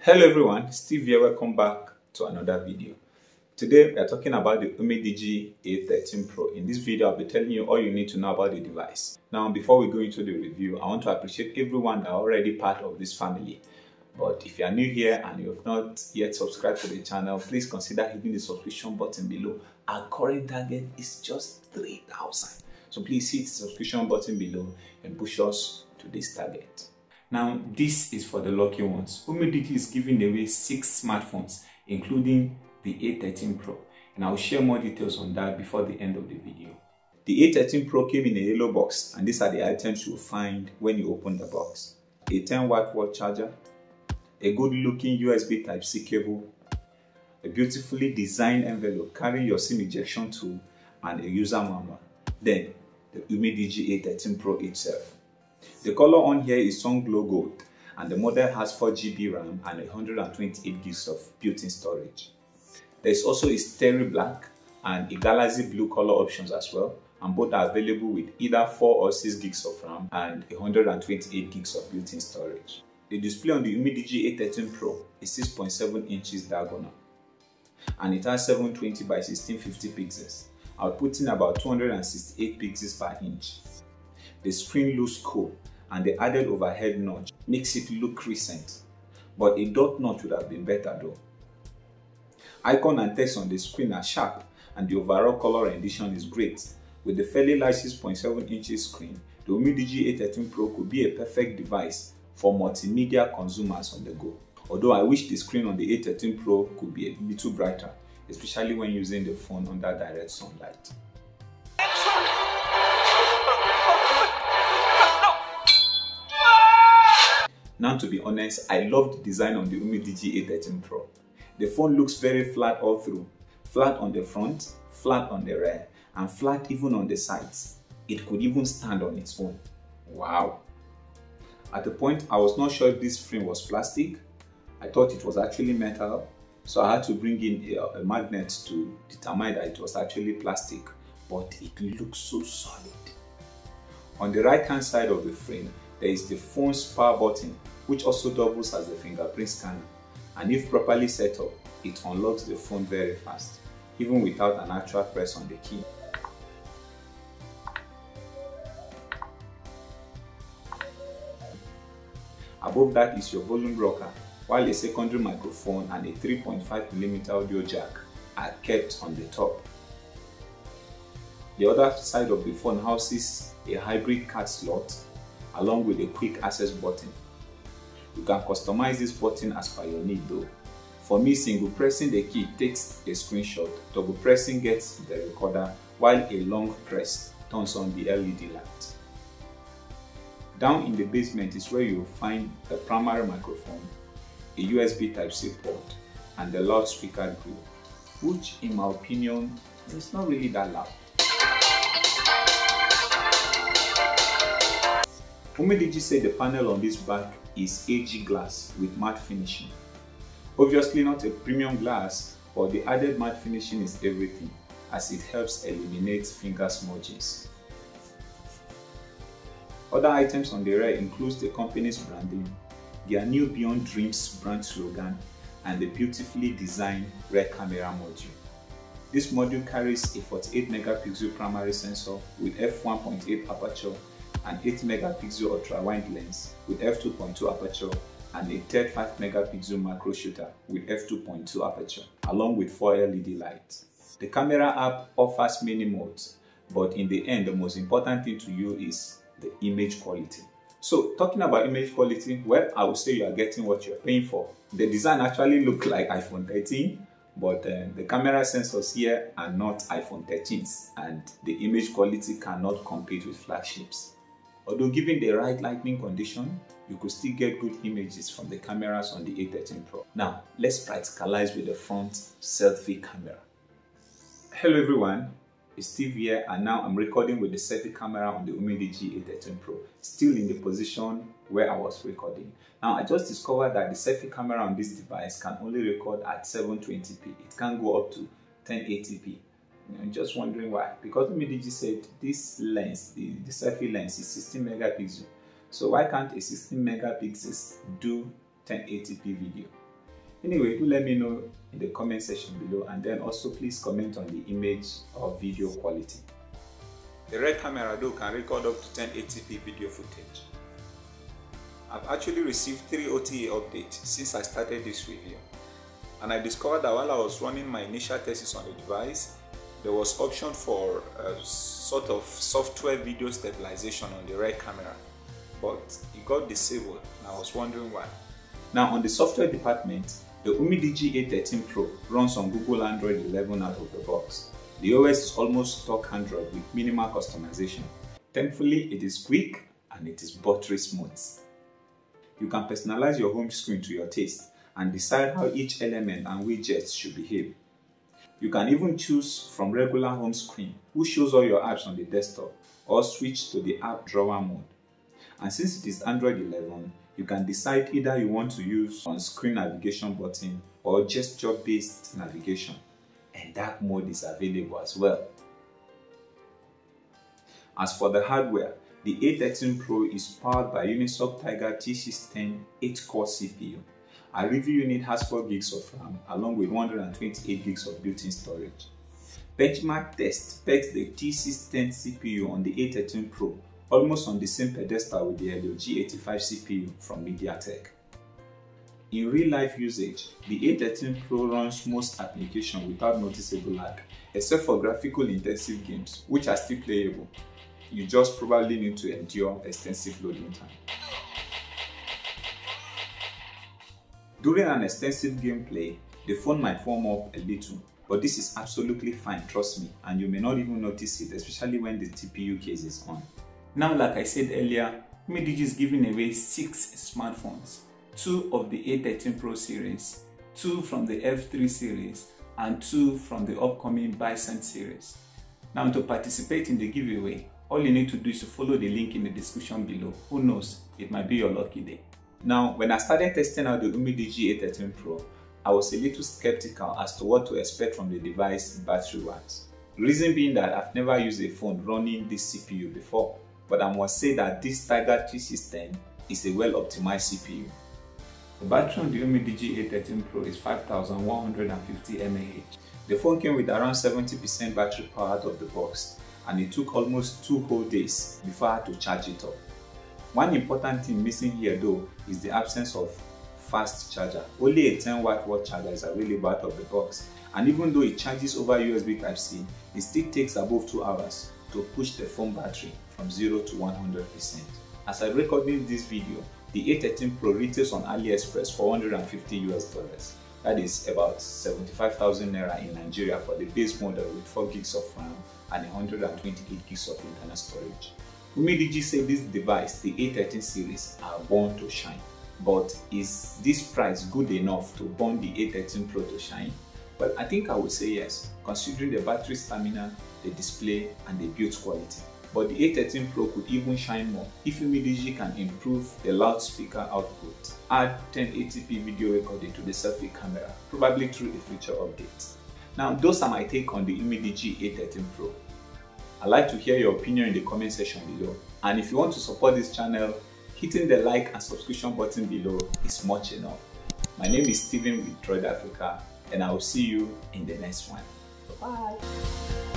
Hello everyone, Steve here. Welcome back to another video. Today we are talking about the UMIDIGI A13 Pro. In this video I'll be telling you all you need to know about the device. Now before we go into the review, I want to appreciate everyone that are already part of this family. But if you are new here and you have not yet subscribed to the channel, please consider hitting the subscription button below. Our current target is just 3,000. So please hit the subscription button below and push us to this target. Now, this is for the lucky ones. UMIDIGI is giving away 6 smartphones, including the A13 Pro. And I'll share more details on that before the end of the video. The A13 Pro came in a yellow box, and these are the items you'll find when you open the box. A 10-watt wall charger, a good-looking USB Type-C cable, a beautifully designed envelope carrying your SIM ejection tool, and a user manual. Then, the UMIDIGI A13 Pro itself. The color on here is Sun Glow Gold, and the model has 4 GB RAM and 128 gigs of built-in storage. There is also a Stereo Black and a Galaxy Blue color options as well, and both are available with either 4 or 6 gigs of RAM and 128 gigs of built-in storage. The display on the UMIDIGI A13 Pro is 6.7 inches diagonal, and it has 720 by 1650 pixels, outputting about 268 pixels per inch. The screen looks cool, and the added overhead notch makes it look recent, but a dot notch would have been better though. Icon and text on the screen are sharp, and the overall color rendition is great. With the fairly large 6.7 inches screen, the UMIDIGI A13 Pro could be a perfect device for multimedia consumers on the go. Although I wish the screen on the A13 Pro could be a little brighter, especially when using the phone under direct sunlight. Now, to be honest, I love the design on the UMIDIGI A13 Pro. The phone looks very flat all through. Flat on the front, flat on the rear, and flat even on the sides. It could even stand on its own. Wow! At the point, I was not sure if this frame was plastic. I thought it was actually metal, so I had to bring in a magnet to determine that it was actually plastic, but it looks so solid. On the right hand side of the frame, there is the phone's power button, which also doubles as a fingerprint scanner, and if properly set up, it unlocks the phone very fast, even without an actual press on the key. Above that is your volume rocker, while a secondary microphone and a 3.5mm audio jack are kept on the top. The other side of the phone houses a hybrid card slot along with a quick access button. You can customize this button as per your need though. For me, single pressing the key takes a screenshot, double pressing gets the recorder, while a long press turns on the LED light. Down in the basement is where you will find the primary microphone, a USB Type-C port, and the loudspeaker grill, which in my opinion is not really that loud. UMIDIGI said the panel on this back is AG glass with matte finishing. Obviously not a premium glass, but the added matte finishing is everything, as it helps eliminate finger smudges. Other items on the rear includes the company's branding, their new Beyond Dreams brand slogan, and the beautifully designed rear camera module. This module carries a 48 megapixel primary sensor with f1.8 aperture and 8 megapixel ultra wide lens with f2.2 aperture, and a 35 megapixel macro shooter with f2.2 aperture, along with 4 LED lights. The camera app offers many modes, but in the end the most important thing to you is the image quality. So talking about image quality, well, I would say you are getting what you're paying for. The design actually looks like iPhone 13, but the camera sensors here are not iPhone 13s, and the image quality cannot compete with flagships. Although given the right lighting condition, you could still get good images from the cameras on the A13 Pro. Now, let's practicalize with the front selfie camera. Hello everyone, it's Steve here, and now I'm recording with the selfie camera on the UMIDIGI A13 Pro, still in the position where I was recording. Now, I just discovered that the selfie camera on this device can only record at 720p. It can't go up to 1080p. I'm just wondering why. Because UMIDIGI said this lens, the selfie lens, is 16 megapixel. So why can't a 16 megapixels do 1080p video? Anyway, do let me know in the comment section below, and then also please comment on the image or video quality. The rear camera though can record up to 1080p video footage. I've actually received 3 OTA updates since I started this review, and I discovered that while I was running my initial tests on the device, there was option for a sort of software video stabilization on the rear camera, but it got disabled and I was wondering why. Now on the software department, the UMIDIGI A13 Pro runs on Google Android 11 out of the box. The OS is almost stock Android with minimal customization. Thankfully, it is quick and it is buttery smooth. You can personalize your home screen to your taste and decide how each element and widgets should behave. You can even choose from regular home screen, which shows all your apps on the desktop, or switch to the app drawer mode. And since it is Android 11, you can decide either you want to use on-screen navigation button or gesture-based navigation, and dark mode is available as well. As for the hardware, the A13 Pro is powered by UNISOC Tiger T610 8-core CPU. A review unit has 4 gigs of RAM along with 128 gigs of built-in storage. Benchmark test pegs the T610 CPU on the A13 Pro almost on the same pedestal with the UMIDIGI A13 CPU from MediaTek. In real-life usage, the A13 Pro runs most applications without noticeable lag, except for graphical intensive games, which are still playable. You just probably need to endure extensive loading time. During an extensive gameplay, the phone might warm up a little, but this is absolutely fine, trust me, and you may not even notice it, especially when the TPU case is on. Now, like I said earlier, UMIDIGI is giving away 6 smartphones, 2 of the A13 Pro series, 2 from the F3 series, and 2 from the upcoming Bison series. Now, to participate in the giveaway, all you need to do is to follow the link in the description below. Who knows, it might be your lucky day. Now, when I started testing out the UMIDIGI A13 Pro, I was a little skeptical as to what to expect from the device battery-wise. Reason being that I've never used a phone running this CPU before, but I must say that this Tiger T610 is a well-optimized CPU. The battery on the UMIDIGI A13 Pro is 5150 mAh. The phone came with around 70% battery power out of the box, and it took almost 2 whole days before I had to charge it up. One important thing missing here though is the absence of fast charger. Only a 10-watt wall charger is available out of the box, and even though it charges over USB Type-C, it still takes above 2 hours to push the phone battery from 0 to 100%. As I'm recording this video, the A13 Pro retails on Aliexpress for $150. That is about 75,000 naira in Nigeria for the base model with 4 gigs of RAM and 128 gigs of internal storage. UMIDIGI said this device, the A13 series, are born to shine. But is this price good enough to burn the A13 Pro to shine? Well, I think I would say yes, considering the battery stamina, the display, and the build quality. But the A13 Pro could even shine more if UMIDIGI can improve the loudspeaker output, add 1080p video recording to the selfie camera, probably through a future update. Now, those are my take on the UMIDIGI A13 Pro. I'd like to hear your opinion in the comment section below. And if you want to support this channel, hitting the like and subscription button below is much enough. My name is Steven with Droid Africa, and I will see you in the next one. Bye.